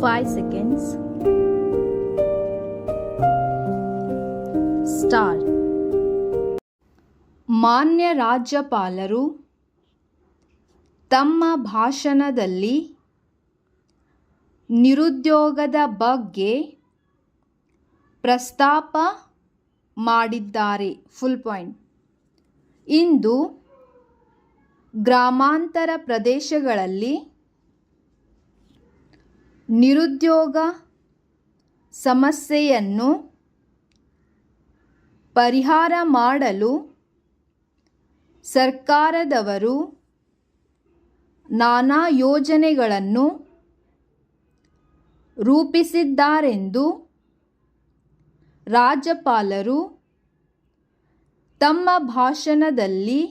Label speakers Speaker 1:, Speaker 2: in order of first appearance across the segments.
Speaker 1: 5 seconds. Start. ಮಾನ್ಯ ರಾಜ್ಯಪಾಲರು ತಮ್ಮ ಭಾಷಣದಲ್ಲಿ ನಿರುದ್ಯೋಗದ ಬಗ್ಗೆ ಪ್ರಸ್ತಾಪ ಮಾಡಿದ್ದಾರೆ. Full point. ಇಂದು ಗ್ರಾಮಾಂತರ ಪ್ರದೇಶಗಳಲ್ಲಿ ನಿರುದ್ಯೋಗ ಸಮಸ್ಯೆಯನ್ನು ಪರಿಹಾರ ಮಾಡಲು ಸರ್ಕಾರದವರು ನಾನಾ ಯೋಜನೆಗಳನ್ನು ರೂಪಿಸಿದ್ದಾರೆಂದು ರಾಜ್ಯಪಾಲರು ತಮ್ಮ ಭಾಷಣದಲ್ಲಿ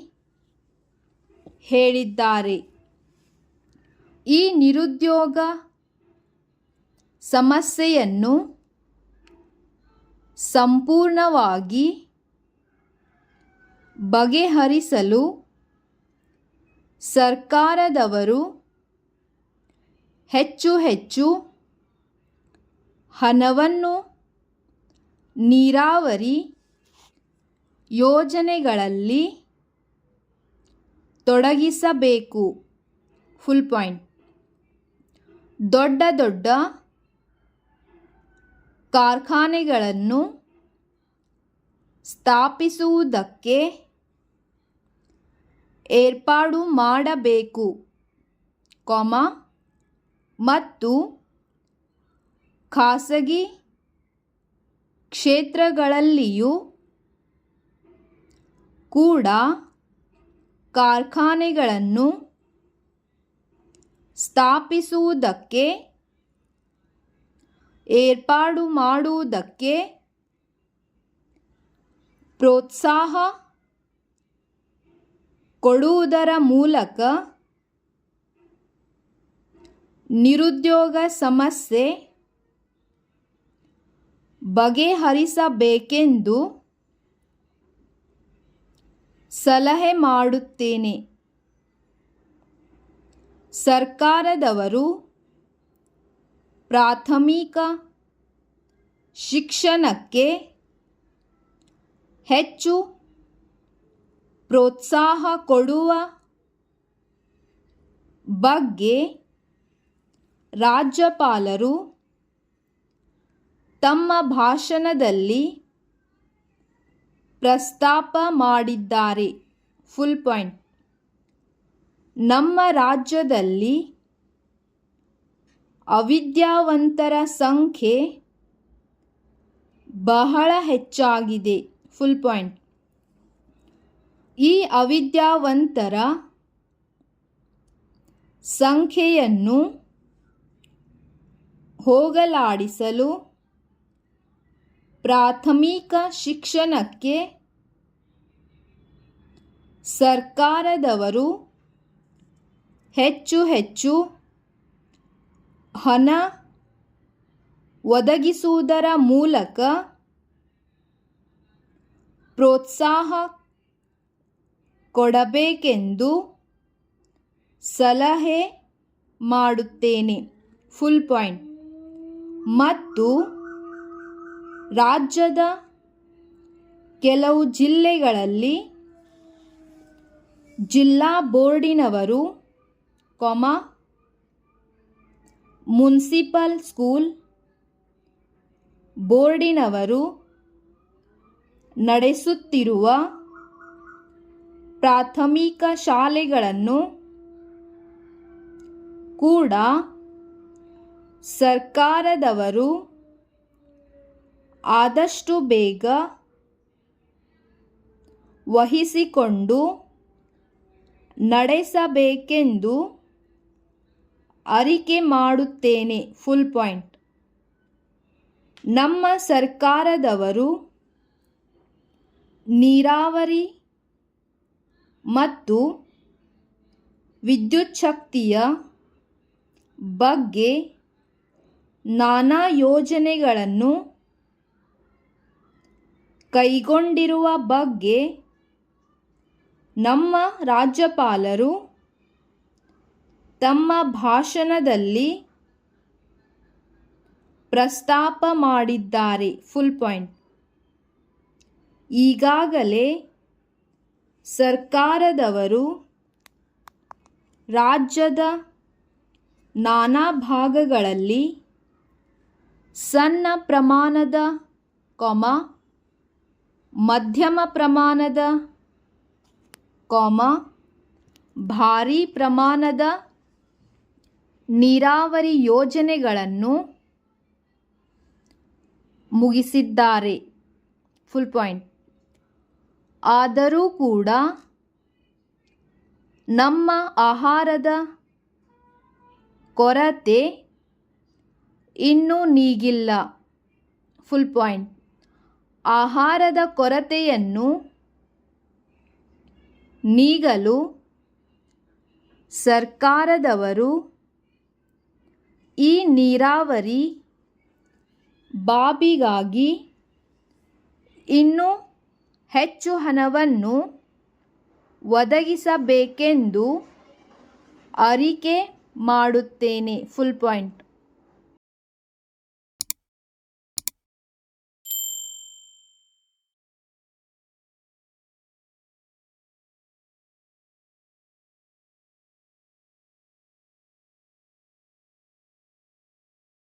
Speaker 1: ಹೇಳಿದ್ದಾರೆ. ಈ ನಿರುದ್ಯೋಗ ಸಮಸ್ಯೆಯನ್ನು ಸಂಪೂರ್ಣವಾಗಿ ಬಗೆಹರಿಸಲು ಸರ್ಕಾರದವರು ಹೆಚ್ಚು ಹಣವನ್ನು ನೀರಾವರಿ ಯೋಜನೆಗಳಲ್ಲಿ ತೊಡಗಿಸಬೇಕು. Full point. ದೊಡ್ಡ ಕಾರ್ಖಾನೆಗಳನ್ನು ಸ್ಥಾಪಿಸುವುದಕ್ಕೆ ಏರ್ಪಾಡು ಮಾಡಬೇಕು, ಮತ್ತು ಖಾಸಗಿ ಕ್ಷೇತ್ರಗಳಲ್ಲಿಯೂ ಕೂಡ ಕಾರ್ಖಾನೆಗಳನ್ನು ಸ್ಥಾಪಿಸುವುದಕ್ಕೆ ಏರ್ಪಾಡು ಮಾಡುವುದಕ್ಕೆ ಪ್ರೋತ್ಸಾಹ ಕೊಡುವುದರ ಮೂಲಕ ನಿರುದ್ಯೋಗ ಸಮಸ್ಯೆ ಬಗೆಹರಿಸಬೇಕೆಂದು ಸಲಹೆ ಮಾಡುತ್ತೇನೆ. ಸರ್ಕಾರದವರು ಪ್ರಾಥಮಿಕ ಶಿಕ್ಷಣಕ್ಕೆ ಹೆಚ್ಚು ಪ್ರೋತ್ಸಾಹ ಕೊಡುವ ಬಗ್ಗೆ ರಾಜ್ಯಪಾಲರು ತಮ್ಮ ಭಾಷಣದಲ್ಲಿ ಪ್ರಸ್ತಾಪ ಮಾಡಿದ್ದಾರೆ. Full point. ನಮ್ಮ ರಾಜ್ಯದಲ್ಲಿ ಅವಿದ್ಯಾವಂತರ ಸಂಖ್ಯೆ ಬಹಳ ಹೆಚ್ಚಾಗಿದೆ. Full point. ಈ ಅವಿದ್ಯಾವಂತರ ಸಂಖ್ಯೆಯನ್ನು ಹೋಗಲಾಡಿಸಲು ಪ್ರಾಥಮಿಕ ಶಿಕ್ಷಣಕ್ಕೆ ಸರ್ಕಾರದವರು ಹೆಚ್ಚು ಹಣ ಒದಗಿಸುವುದರ ಮೂಲಕ ಪ್ರೋತ್ಸಾಹ ಕೊಡಬೇಕೆಂದು ಸಲಹೆ ಮಾಡುತ್ತೇನೆ. Full point. ಮತ್ತು ರಾಜ್ಯದ ಕೆಲವು ಜಿಲ್ಲೆಗಳಲ್ಲಿ ಜಿಲ್ಲಾ ಬೋರ್ಡಿನವರು, ಮುನ್ಸಿಪಲ್ ಸ್ಕೂಲ್ ಬೋರ್ಡಿನವರು ನಡೆಸುತ್ತಿರುವ ಪ್ರಾಥಮಿಕ ಶಾಲೆಗಳನ್ನು ಕೂಡ ಸರ್ಕಾರದವರು ಆದಷ್ಟು ಬೇಗ ವಹಿಸಿಕೊಂಡು ನಡೆಸಬೇಕೆಂದು ಅರಿಕೆ ಮಾಡುತ್ತೇನೆ. Full point. ನಮ್ಮ ಸರ್ಕಾರದವರು ನೀರಾವರಿ ಮತ್ತು ವಿದ್ಯುತ್ ಶಕ್ತಿಯ ಬಗ್ಗೆ ನಾನಾ ಯೋಜನೆಗಳನ್ನು ಕೈಗೊಂಡಿರುವ ಬಗ್ಗೆ ನಮ್ಮ ರಾಜ್ಯಪಾಲರು ತಮ್ಮ ಭಾಷಣದಲ್ಲಿ ಪ್ರಸ್ತಾಪ ಮಾಡಿದ್ದಾರೆ. Full point. ಈಗಾಗಲೇ ಸರ್ಕಾರದವರು ರಾಜ್ಯದ ನಾನಾ ಭಾಗಗಳಲ್ಲಿ ಸಣ್ಣ ಪ್ರಮಾಣದ, ಮಧ್ಯಮ ಪ್ರಮಾಣದ, ಭಾರೀ ಪ್ರಮಾಣದ ನೀರಾವರಿ ಯೋಜನೆಗಳನ್ನು ಮುಗಿಸಿದ್ದಾರೆ. Full point. ಆದರೂ ಕೂಡ ನಮ್ಮ ಆಹಾರದ ಕೊರತೆ ಇನ್ನೂ ನೀಗಿಲ್ಲ. Full point. ಆಹಾರದ ಕೊರತೆಯನ್ನು ನೀಗಲು ಸರ್ಕಾರದವರು ಈ ನೀರಾವರಿ ಬಾಬಿಗಾಗಿ ಇನ್ನೂ ಹೆಚ್ಚು ಹಣವನ್ನು ಒದಗಿಸಬೇಕೆಂದು ಅರಿಕೆ ಮಾಡುತ್ತೇನೆ. Full point.